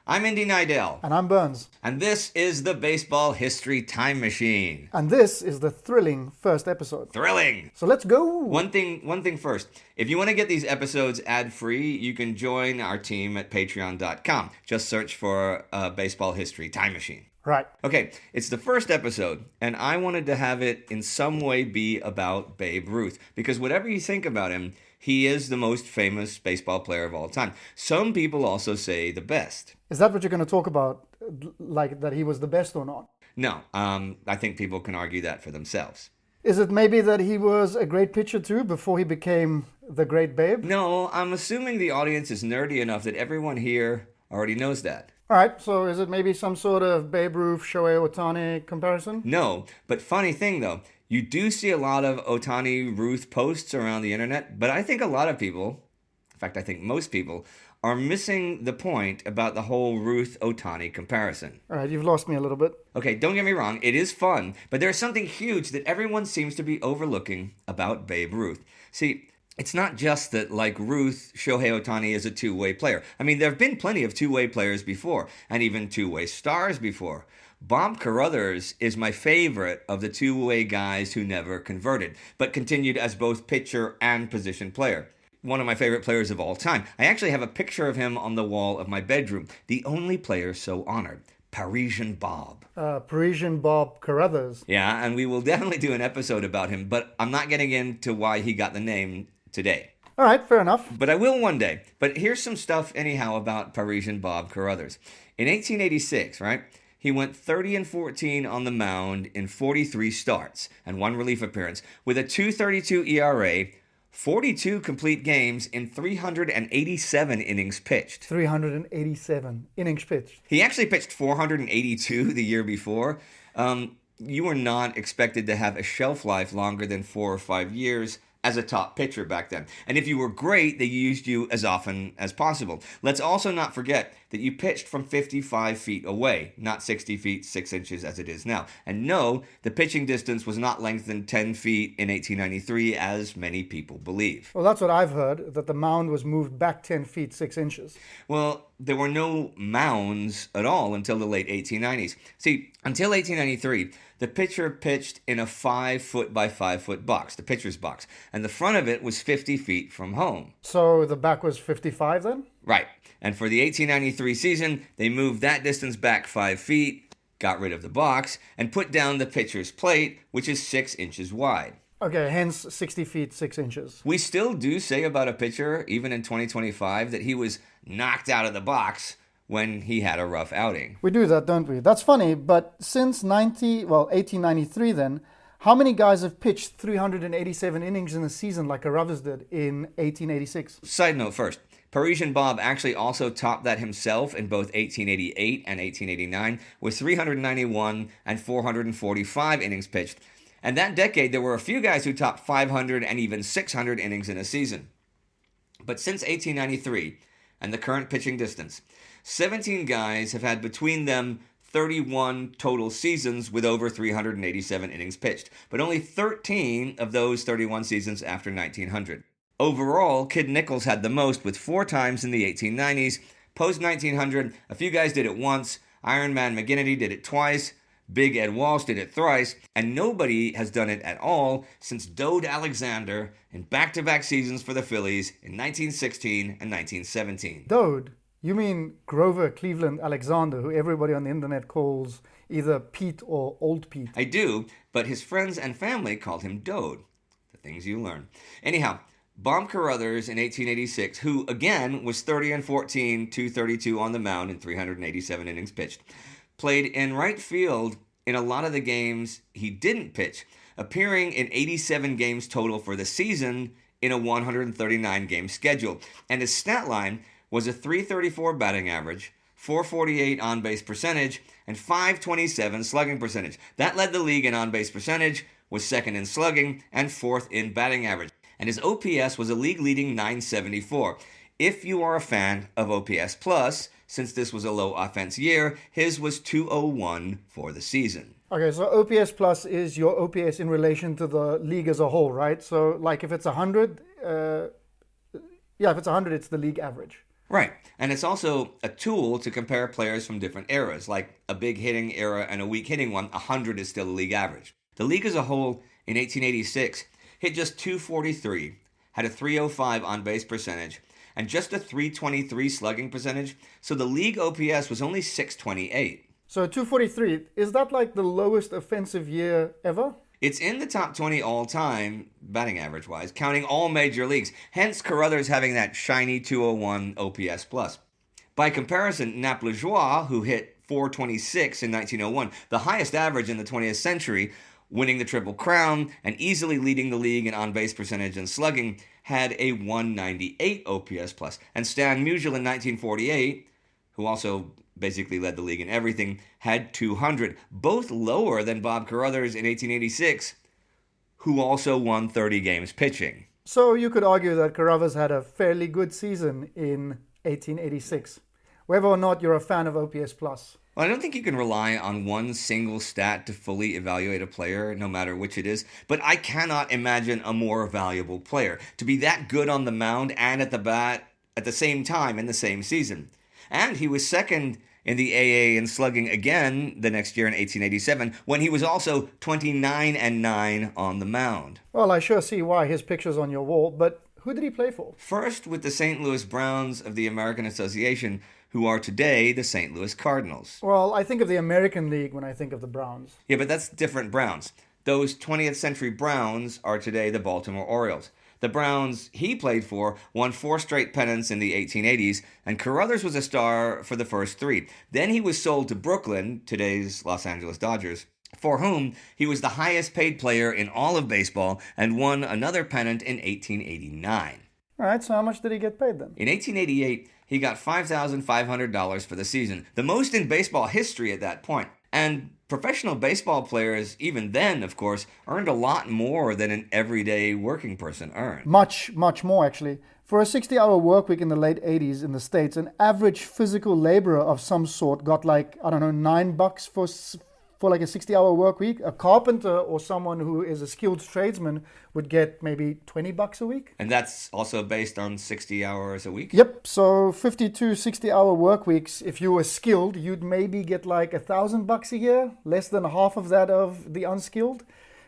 I'm Indy Nidell. And I'm Burns. And this is the Baseball History Time Machine. And this is the thrilling first episode. Thrilling! So let's go! One thing first. If you want to get these episodes ad-free, you can join our team at patreon.com. Just search for Baseball History Time Machine. Right. Okay, it's the first episode, and I wanted to have it in some way be about Babe Ruth. Because whatever you think about him, he is the most famous baseball player of all time. Some people also say the best. Is that what you're going to talk about? Like that he was the best or not? No, I think people can argue that for themselves. Is it maybe that he was a great pitcher too before he became the great Babe? No, I'm assuming the audience is nerdy enough that everyone here already knows that. All right, so is it maybe some sort of Babe Ruth, Shohei Ohtani comparison? No, but funny thing though, you do see a lot of Ohtani Ruth posts around the internet, but I think a lot of people, in fact I think most people, are missing the point about the whole Ruth-Ohtani comparison. All right, you've lost me a little bit. Okay, don't get me wrong, it is fun, but there's something huge that everyone seems to be overlooking about Babe Ruth. See, it's not just that, like Ruth, Shohei Ohtani is a two-way player. I mean, there have been plenty of two-way players before, and even two-way stars before. Bob Caruthers is my favorite of the two-way guys who never converted, but continued as both pitcher and position player. One of my favorite players of all time. I actually have a picture of him on the wall of my bedroom. The only player so honored. Parisian Bob. Parisian Bob Caruthers. Yeah, and we will definitely do an episode about him, but I'm not getting into why he got the name today. All right, fair enough. But I will one day. But here's some stuff anyhow about Parisian Bob Caruthers. In 1886, right, he went 30-14 on the mound in 43 starts and one relief appearance with a 2.32 ERA, 42 complete games in 387 innings pitched. 387 innings pitched. He actually pitched 482 the year before. You were not expected to have a shelf life longer than 4 or 5 years as a top pitcher back then. And if you were great, they used you as often as possible. Let's also not forget that you pitched from 55 feet away, not 60 feet 6 inches as it is now. And no, the pitching distance was not lengthened 10 feet in 1893 as many people believe. Well, that's what I've heard, that the mound was moved back 10 feet 6 inches. Well, there were no mounds at all until the late 1890s. See, until 1893, the pitcher pitched in a 5-foot by 5-foot box, the pitcher's box, and the front of it was 50 feet from home. So the back was 55 then? Right. And for the 1893 season, they moved that distance back 5 feet, got rid of the box, and put down the pitcher's plate, which is 6 inches wide. Okay, hence 60 feet 6 inches. We still do say about a pitcher, even in 2025, that he was knocked out of the box when he had a rough outing. We do that, don't we? That's funny, but since 1893 then, how many guys have pitched 387 innings in a season like Caruthers did in 1886? Side note first, Parisian Bob actually also topped that himself in both 1888 and 1889 with 391 and 445 innings pitched. And that decade, there were a few guys who topped 500 and even 600 innings in a season. But since 1893 and the current pitching distance, 17 guys have had between them 31 total seasons with over 387 innings pitched, but only 13 of those 31 seasons after 1900. Overall, Kid Nichols had the most with 4 times in the 1890s. Post-1900, a few guys did it once. Iron Man McGinnity did it twice. Big Ed Walsh did it thrice. And nobody has done it at all since Dode Alexander in back-to-back seasons for the Phillies in 1916 and 1917. Dode? You mean Grover Cleveland Alexander, who everybody on the internet calls either Pete or Old Pete? I do, but his friends and family called him Dode. The things you learn. Anyhow, Bob Caruthers in 1886, who again was 30-14, 232 on the mound in 387 innings pitched, played in right field in a lot of the games he didn't pitch, appearing in 87 games total for the season in a 139-game schedule. And his stat line was a .334 batting average, .448 on-base percentage, and .527 slugging percentage. That led the league in on-base percentage, was second in slugging, and fourth in batting average. And his OPS was a league-leading .974. If you are a fan of OPS Plus, since this was a low offense year, his was .201 for the season. Okay, so OPS Plus is your OPS in relation to the league as a whole, right? So, like, if it's 100, if it's 100, it's the league average. Right. And it's also a tool to compare players from different eras, like a big hitting era and a weak hitting one. 100 is still the league average. The league as a whole in 1886 hit just 243, had a 305 on base percentage, and just a 323 slugging percentage, so the league OPS was only 628. So 243, is that like the lowest offensive year ever? It's in the top 20 all-time, batting average-wise, counting all major leagues, hence Caruthers having that shiny 201 OPS+. By comparison, Naples-Joie, who hit 426 in 1901, the highest average in the 20th century, winning the Triple Crown and easily leading the league in on-base percentage and slugging, had a 198 OPS+. And Stan Musial in 1948, who also basically led the league in everything, had 200, both lower than Bob Caruthers in 1886, who also won 30 games pitching. So you could argue that Caruthers had a fairly good season in 1886, whether or not you're a fan of OPS+. Well, I don't think you can rely on one single stat to fully evaluate a player, no matter which it is, but I cannot imagine a more valuable player to be that good on the mound and at the bat at the same time in the same season. And he was second in the AA in slugging again the next year in 1887, when he was also 29-9 on the mound. Well, I sure see why his picture's on your wall, but who did he play for? First with the St. Louis Browns of the American Association, who are today the St. Louis Cardinals. Well, I think of the American League when I think of the Browns. Yeah, but that's different Browns. Those 20th century Browns are today the Baltimore Orioles. The Browns he played for won 4 straight pennants in the 1880s, and Caruthers was a star for the first 3. Then he was sold to Brooklyn, today's Los Angeles Dodgers, for whom he was the highest paid player in all of baseball and won another pennant in 1889. All right, so how much did he get paid then? In 1888, he got $5,500 for the season, the most in baseball history at that point. And professional baseball players, even then, of course, earned a lot more than an everyday working person earned. Much more, actually. For a 60-hour work week in the late 80s in the States, an average physical laborer of some sort got like, I don't know, $9 for like a 60-hour work week. A carpenter or someone who is a skilled tradesman would get maybe $20 a week. And that's also based on 60 hours a week? Yep, so 52 60-hour work weeks, if you were skilled, you'd maybe get like $1,000 a year, less than half of that of the unskilled.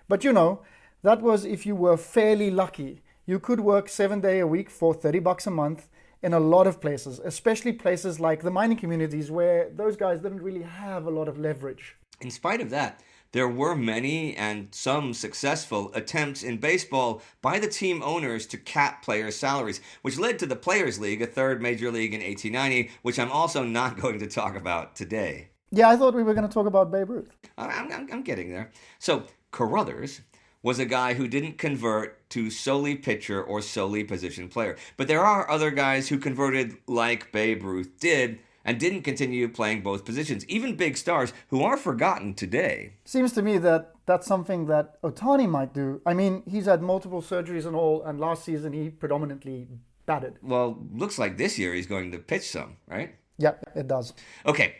But you know, that was if you were fairly lucky. You could work 7 days a week for $30 a month in a lot of places, especially places like the mining communities where those guys didn't really have a lot of leverage. In spite of that, there were many and some successful attempts in baseball by the team owners to cap players' salaries, which led to the Players' League, a third major league in 1890, which I'm also not going to talk about today. Yeah, I thought we were going to talk about Babe Ruth. I'm getting there. So, Caruthers was a guy who didn't convert to solely pitcher or solely position player. But there are other guys who converted like Babe Ruth did, and didn't continue playing both positions, even big stars who are forgotten today. Seems to me that that's something that Ohtani might do. I mean, he's had multiple surgeries and all, and last season he predominantly batted. Well, looks like this year he's going to pitch some, right? Yeah, it does. Okay,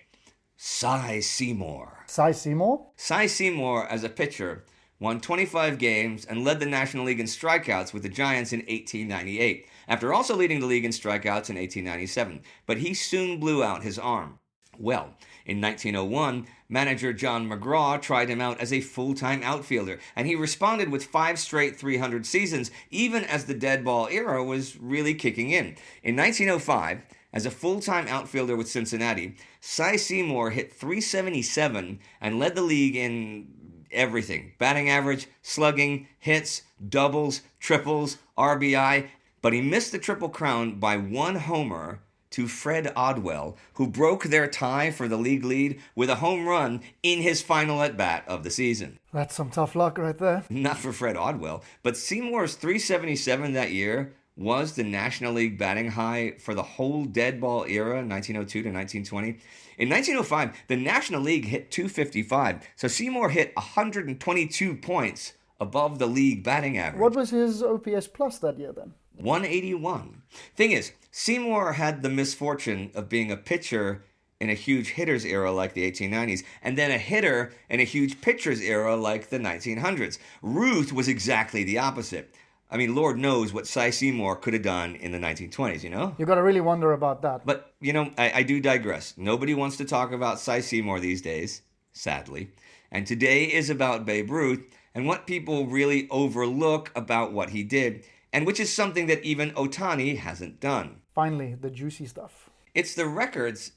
Cy Seymour. Cy Seymour? Cy Seymour, as a pitcher, won 25 games and led the National League in strikeouts with the Giants in 1898, after also leading the league in strikeouts in 1897. But he soon blew out his arm. Well, in 1901, manager John McGraw tried him out as a full-time outfielder, and he responded with 5 straight 300 seasons, even as the dead ball era was really kicking in. In 1905, as a full-time outfielder with Cincinnati, Cy Seymour hit .377 and led the league in everything: batting average, slugging, hits, doubles, triples, RBI. But he missed the Triple Crown by 1 homer to Fred Odwell, who broke their tie for the league lead with a home run in his final at-bat of the season. That's some tough luck right there. Not for Fred Odwell, but Seymour's .377 that year was the National League batting high for the whole dead ball era, 1902 to 1920. In 1905, the National League hit .255, so Seymour hit 122 points above the league batting average. What was his OPS plus that year then? 181. Thing is, Seymour had the misfortune of being a pitcher in a huge hitters era like the 1890s, and then a hitter in a huge pitchers era like the 1900s. Ruth was exactly the opposite. I mean, Lord knows what Seymour could have done in the 1920s, you know? You got to really wonder about that. But, you know, I do digress. Nobody wants to talk about Seymour these days, sadly. And today is about Babe Ruth and what people really overlook about what he did, and which is something that even Ohtani hasn't done. Finally, the juicy stuff. It's the records,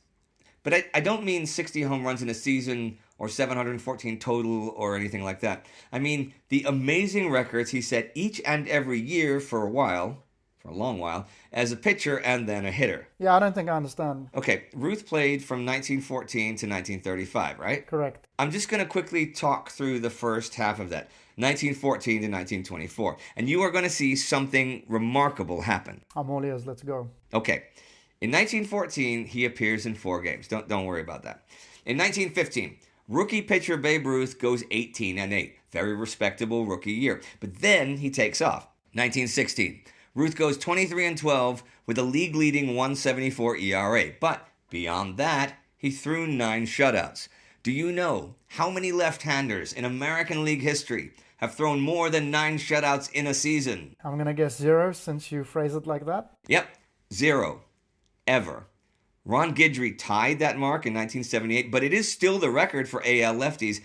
but I don't mean 60 home runs in a season or 714 total or anything like that. I mean the amazing records he set each and every year for a long while, as a pitcher and then a hitter. Yeah, I don't think I understand. Okay, Ruth played from 1914 to 1935, right? Correct. I'm just going to quickly talk through the first half of that, 1914 to 1924, and you are going to see something remarkable happen. I'm all ears. Let's go. Okay, in 1914, he appears in 4 games. Don't worry about that. In 1915, rookie pitcher Babe Ruth goes 18-8. Very respectable rookie year. But then he takes off. 1916, Ruth goes 23-12 with a league-leading 174 ERA. But beyond that, he threw 9 shutouts. Do you know how many left-handers in American League history have thrown more than 9 shutouts in a season? I'm going to guess 0 since you phrase it like that. Yep, 0. Ever. Ron Guidry tied that mark in 1978, but it is still the record for AL lefties,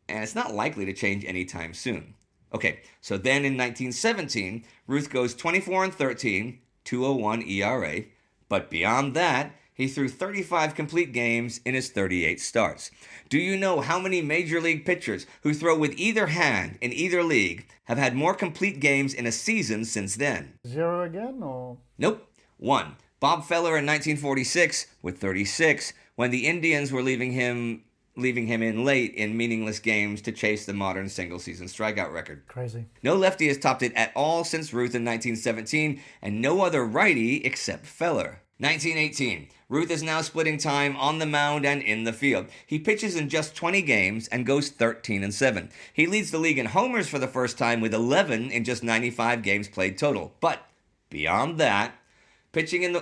and it's not likely to change anytime soon. Okay, so then in 1917, Ruth goes 24-13, 2.01 ERA, but beyond that, he threw 35 complete games in his 38 starts. Do you know how many Major League pitchers who throw with either hand in either league have had more complete games in a season since then? 0 again, or? Nope, 1. Bob Feller in 1946 with 36, when the Indians were leaving him in late in meaningless games to chase the modern single-season strikeout record. Crazy. No lefty has topped it at all since Ruth in 1917, and no other righty except Feller. 1918. Ruth is now splitting time on the mound and in the field. He pitches in just 20 games and goes 13-7. He leads the league in homers for the first time with 11 in just 95 games played total. But beyond that, pitching in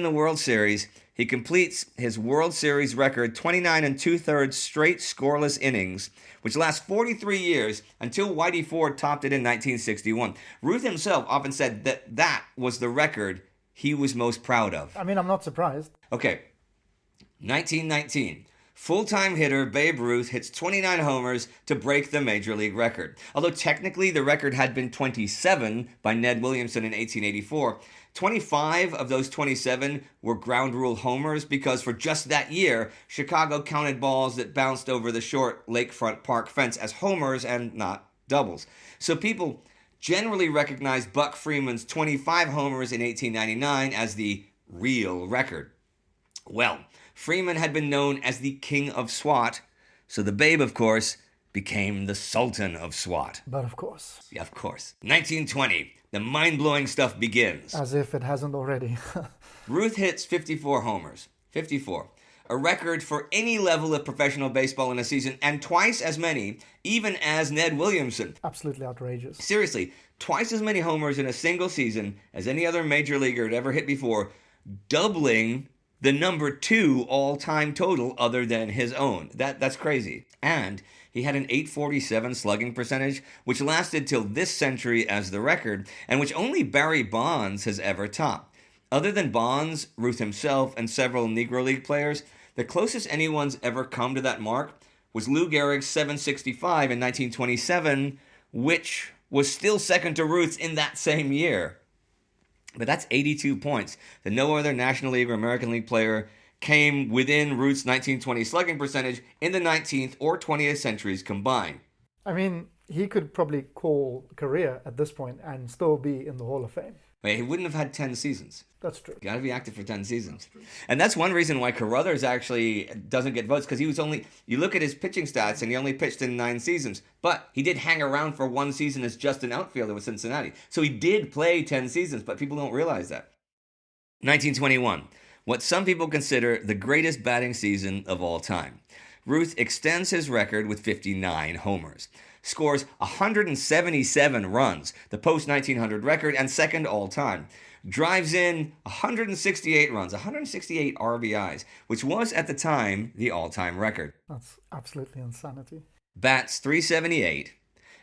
the World Series, he completes his World Series record 29 2/3 straight scoreless innings, which lasts 43 years until Whitey Ford topped it in 1961. Ruth himself often said that was the record he was most proud of. I mean, I'm not surprised. Okay, 1919. Full-time hitter Babe Ruth hits 29 homers to break the Major League record. Although technically the record had been 27 by Ned Williamson in 1884, 25 of those 27 were ground rule homers because for just that year, Chicago counted balls that bounced over the short lakefront park fence as homers and not doubles. So people generally recognize Buck Freeman's 25 homers in 1899 as the real record. Well, Freeman had been known as the King of SWAT, so the Babe, of course, became the Sultan of SWAT. But of course. Yeah, of course. 1920, the mind-blowing stuff begins. As if it hasn't already. Ruth hits 54 homers. 54. A record for any level of professional baseball in a season, and twice as many, even as Ned Williamson. Absolutely outrageous. Seriously, twice as many homers in a single season as any other major leaguer had ever hit before, doubling the number 2 all-time total other than his own. That's crazy. And he had an .847 slugging percentage, which lasted till this century as the record, and which only Barry Bonds has ever topped. Other than Bonds, Ruth himself, and several Negro League players, the closest anyone's ever come to that mark was Lou Gehrig's .765 in 1927, which was still second to Ruth's in that same year. But that's 82 points that no other National League or American League player came within Ruth's 1920 slugging percentage in the 19th or 20th centuries combined. I mean, he could probably call career at this point and still be in the Hall of Fame. But he wouldn't have had 10 seasons. That's true. Got to be active for 10 seasons. And that's one reason why Caruthers actually doesn't get votes, because he was only, you look at his pitching stats, and he only pitched in 9 seasons. But he did hang around for 1 season as just an outfielder with Cincinnati. So he did play 10 seasons, but people don't realize that. 1921, what some people consider the greatest batting season of all time. Ruth extends his record with 59 homers. Scores 177 runs, the post-1900 record, and second all-time. Drives in 168 runs, 168 RBIs, which was at the time the all-time record. That's absolutely insanity. Bats .378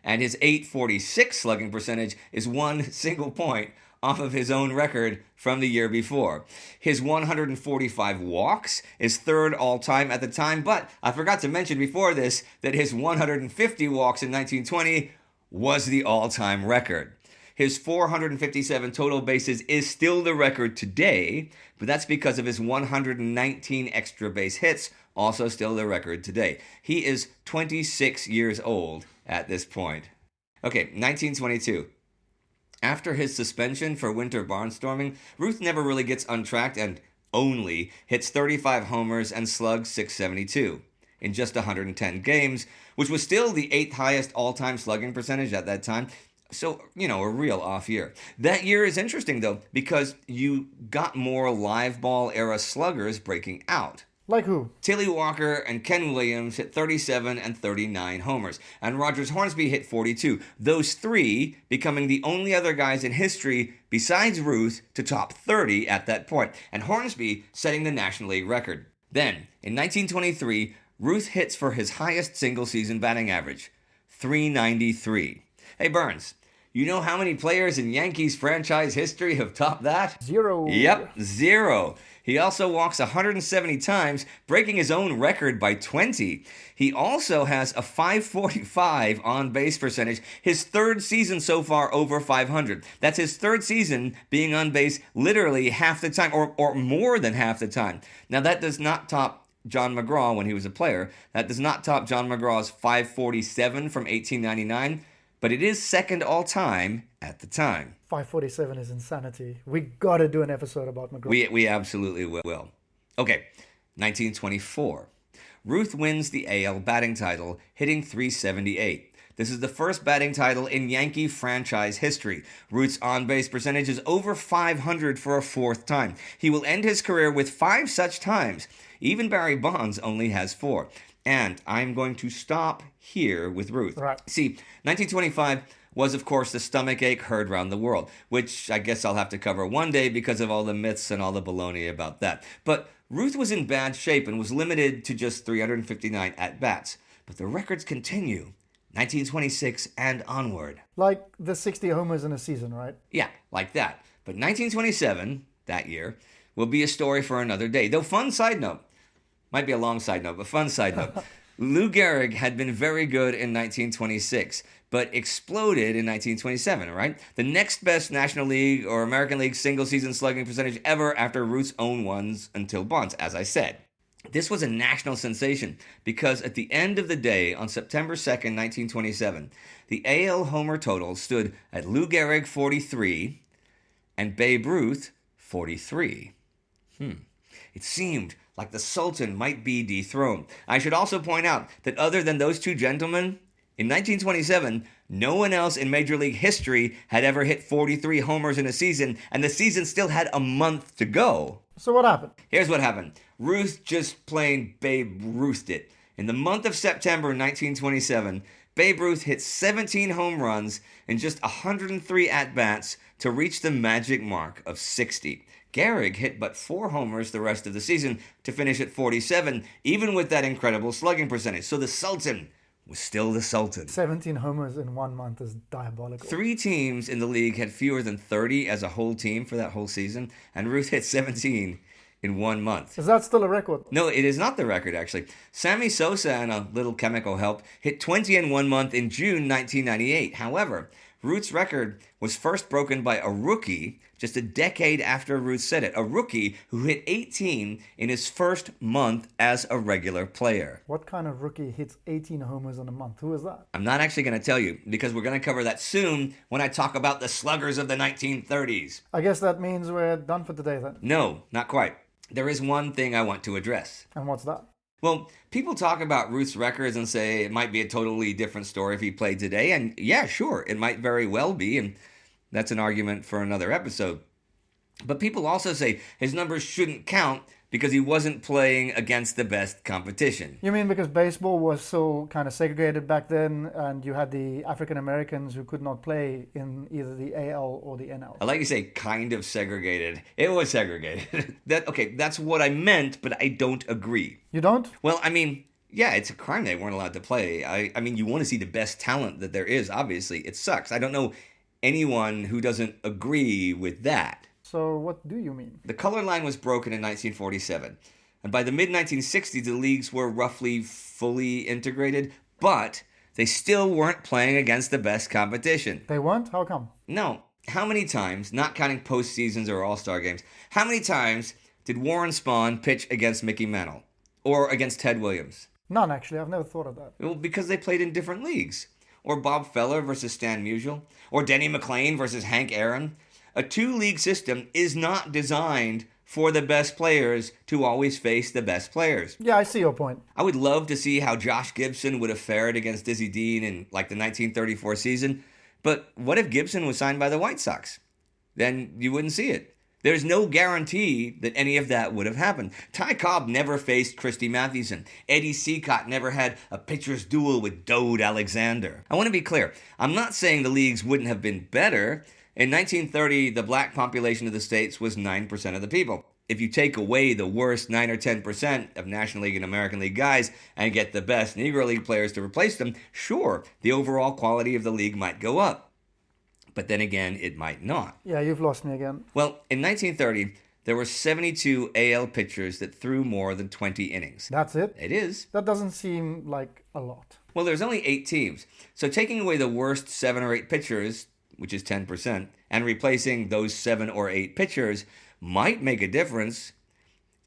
and his .846 slugging percentage is one single point off of his own record from the year before. His 145 walks is third all-time at the time, but I forgot to mention before this that his 150 walks in 1920 was the all-time record. His 457 total bases is still the record today, but that's because of his 119 extra base hits, also still the record today. He is 26 years old at this point. Okay, 1922. After his suspension for winter barnstorming, Ruth never really gets untracked and only hits 35 homers and slugs .672 in just 110 games, which was still the 8th highest all-time slugging percentage at that time. So, a real off year. That year is interesting, though, because you got more live ball era sluggers breaking out. Like who? Tilly Walker and Ken Williams hit 37 and 39 homers, and Rogers Hornsby hit 42. Those three becoming the only other guys in history besides Ruth to top 30 at that point, and Hornsby setting the National League record. Then, in 1923, Ruth hits for his highest single-season batting average, .393. Hey, Burns, you know how many players in Yankees franchise history have topped that? 0. Yep, 0. He also walks 170 times, breaking his own record by 20. He also has a .545 on-base percentage, his third season so far over 500. That's his third season being on base literally half the time, or more than half the time. Now, that does not top John McGraw when he was a player. That does not top John McGraw's .547 from 1899, but it is second all-time at the time. 547 is insanity. We gotta do an episode about McGraw. We absolutely will. Okay, 1924. Ruth wins the AL batting title, hitting .378. This is the first batting title in Yankee franchise history. Ruth's on-base percentage is over 500 for a fourth time. He will end his career with 5 such times. Even Barry Bonds only has 4. And I'm going to stop here with Ruth. Right. See, 1925 was, of course, the stomachache heard round the world, which I guess I'll have to cover one day because of all the myths and all the baloney about that. But Ruth was in bad shape and was limited to just 359 at-bats. But the records continue, 1926 and onward. Like the 60 homers in a season, right? Yeah, like that. But 1927, that year, will be a story for another day. Though fun side note, might be a long side note, but fun side note. Lou Gehrig had been very good in 1926, but exploded in 1927, right? The next best National League or American League single-season slugging percentage ever after Ruth's own ones until Bonds, as I said. This was a national sensation because at the end of the day, on September 2nd, 1927, the AL homer total stood at Lou Gehrig 43 and Babe Ruth 43. It seemed like the Sultan might be dethroned. I should also point out that other than those two gentlemen, in 1927, no one else in Major League history had ever hit 43 homers in a season, and the season still had a month to go. So what happened? Here's what happened. Ruth just plain Babe Ruthed it. In the month of September 1927, Babe Ruth hit 17 home runs in just 103 at-bats to reach the magic mark of 60. Gehrig hit but 4 homers the rest of the season to finish at 47, even with that incredible slugging percentage. So the Sultan was still the Sultan. 17 homers in 1 month is diabolical. 3 teams in the league had fewer than 30 as a whole team for that whole season, and Ruth hit 17 in 1 month. Is that still a record? No, it is not the record, actually. Sammy Sosa and a little chemical help hit 20 in 1 month in June 1998. However, Ruth's record was first broken by a rookie just a decade after Ruth set it. A rookie who hit 18 in his first month as a regular player. What kind of rookie hits 18 homers in a month? Who is that? I'm not actually going to tell you because we're going to cover that soon when I talk about the sluggers of the 1930s. I guess that means we're done for today then. No, not quite. There is one thing I want to address. And what's that? Well, people talk about Ruth's records and say it might be a totally different story if he played today. And yeah, sure, it might very well be. And that's an argument for another episode. But people also say his numbers shouldn't count because he wasn't playing against the best competition. You mean because baseball was so kind of segregated back then and you had the African Americans who could not play in either the AL or the NL? I like to say kind of segregated. It was segregated. That's what I meant, but I don't agree. You don't? Well, I mean, yeah, it's a crime they weren't allowed to play. I mean, you want to see the best talent that there is, obviously. It sucks. I don't know anyone who doesn't agree with that. So what do you mean? The color line was broken in 1947. And by the mid-1960s, the leagues were roughly fully integrated, but they still weren't playing against the best competition. They weren't? How come? No. How many times, not counting postseasons or all-star games, how many times did Warren Spahn pitch against Mickey Mantle? Or against Ted Williams? None, actually. I've never thought of that. Well, because they played in different leagues. Or Bob Feller versus Stan Musial. Or Denny McLain versus Hank Aaron. A two-league system is not designed for the best players to always face the best players. Yeah, I see your point. I would love to see how Josh Gibson would have fared against Dizzy Dean in like the 1934 season. But what if Gibson was signed by the White Sox? Then you wouldn't see it. There's no guarantee that any of that would have happened. Ty Cobb never faced Christy Mathewson. Eddie Seacott never had a pitcher's duel with Dode Alexander. I want to be clear. I'm not saying the leagues wouldn't have been better. In 1930, the black population of the states was 9% of the people. If you take away the worst 9 or 10% of National League and American League guys and get the best Negro League players to replace them, sure, the overall quality of the league might go up. But then again, it might not. Yeah, you've lost me again. Well, in 1930, there were 72 AL pitchers that threw more than 20 innings. That's it? It is. That doesn't seem like a lot. Well, there's only 8 teams. So taking away the worst 7 or 8 pitchers, which is 10%, and replacing those 7 or 8 pitchers might make a difference,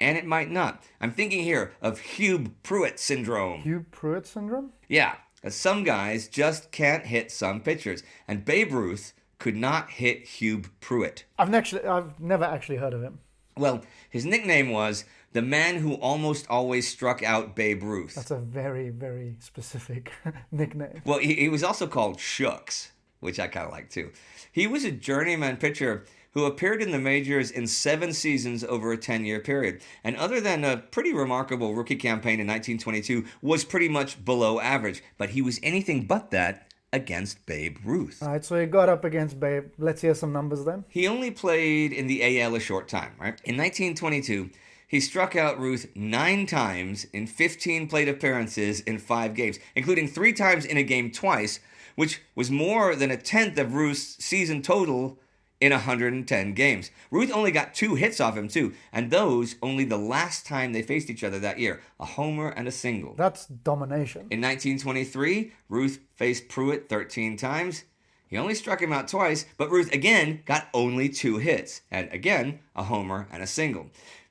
and it might not. I'm thinking here of Hub Pruett Syndrome. Hub Pruett Syndrome? Yeah, some guys just can't hit some pitchers, and Babe Ruth could not hit Hub Pruett. I've never actually heard of him. Well, his nickname was the man who almost always struck out Babe Ruth. That's a very, very specific nickname. Well, he was also called Shucks, which I kind of like too. He was a journeyman pitcher who appeared in the majors in 7 seasons over a 10-year period. And other than a pretty remarkable rookie campaign in 1922, was pretty much below average. But he was anything but that against Babe Ruth. All right, so he got up against Babe. Let's hear some numbers then. He only played in the AL a short time, right? In 1922, he struck out Ruth 9 times in 15 plate appearances in 5 games, including 3 times in a game twice, which was more than a tenth of Ruth's season total in 110 games. Ruth only got 2 hits off him too, and those only the last time they faced each other that year, a homer and a single. That's domination. In 1923, Ruth faced Pruett 13 times. He only struck him out twice, but Ruth again got only 2 hits, and again, a homer and a single.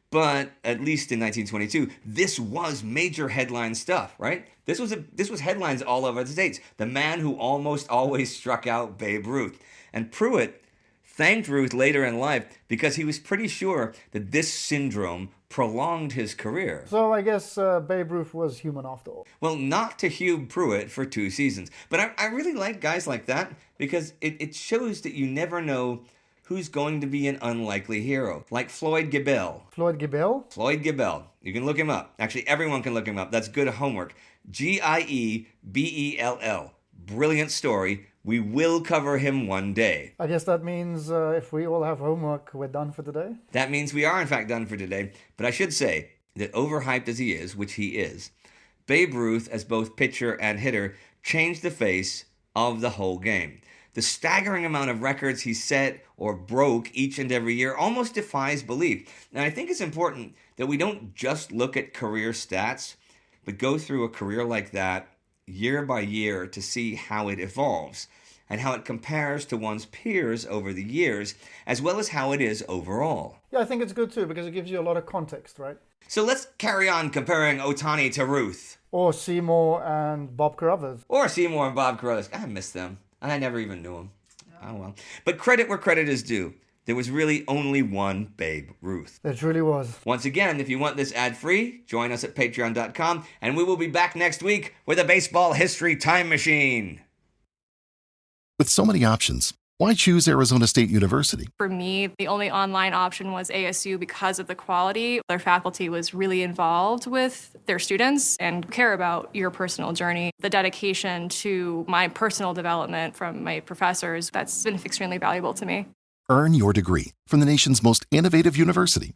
But at least in 1922, this was major headline stuff, right? This was headlines all over the States. The man who almost always struck out Babe Ruth. And Pruett thanked Ruth later in life because he was pretty sure that this syndrome prolonged his career. So I guess Babe Ruth was human after all. Well, not to Hub Pruett for 2 seasons. But I really like guys like that because it shows that you never know who's going to be an unlikely hero. Like Floyd Gibell. Floyd Gibell? Floyd Gibell. You can look him up. Actually, everyone can look him up. That's good homework. Giebell. Brilliant story. We will cover him one day. I guess that means if we all have homework, we're done for today? That means we are, in fact, done for today. But I should say that overhyped as he is, which he is, Babe Ruth, as both pitcher and hitter, changed the face of the whole game. The staggering amount of records he set or broke each and every year almost defies belief. And I think it's important that we don't just look at career stats, but go through a career like that year by year to see how it evolves and how it compares to one's peers over the years, as well as how it is overall. Yeah, I think it's good too, because it gives you a lot of context, right? So let's carry on comparing Ohtani to Ruth. Or Seymour and Bob Caruthers. Or Seymour and Bob Caruthers. I miss them. And I never even knew them. Oh well. But credit where credit is due. There was really only one Babe Ruth. There truly was. Once again, if you want this ad-free, join us at patreon.com, and we will be back next week with a baseball history time machine. With so many options, why choose Arizona State University? For me, the only online option was ASU because of the quality. Their faculty was really involved with their students and care about your personal journey. The dedication to my personal development from my professors, that's been extremely valuable to me. Earn your degree from the nation's most innovative university.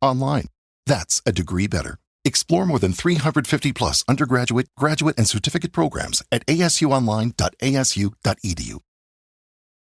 Online. That's a degree better. Explore more than 350 plus undergraduate, graduate, and certificate programs at asuonline.asu.edu.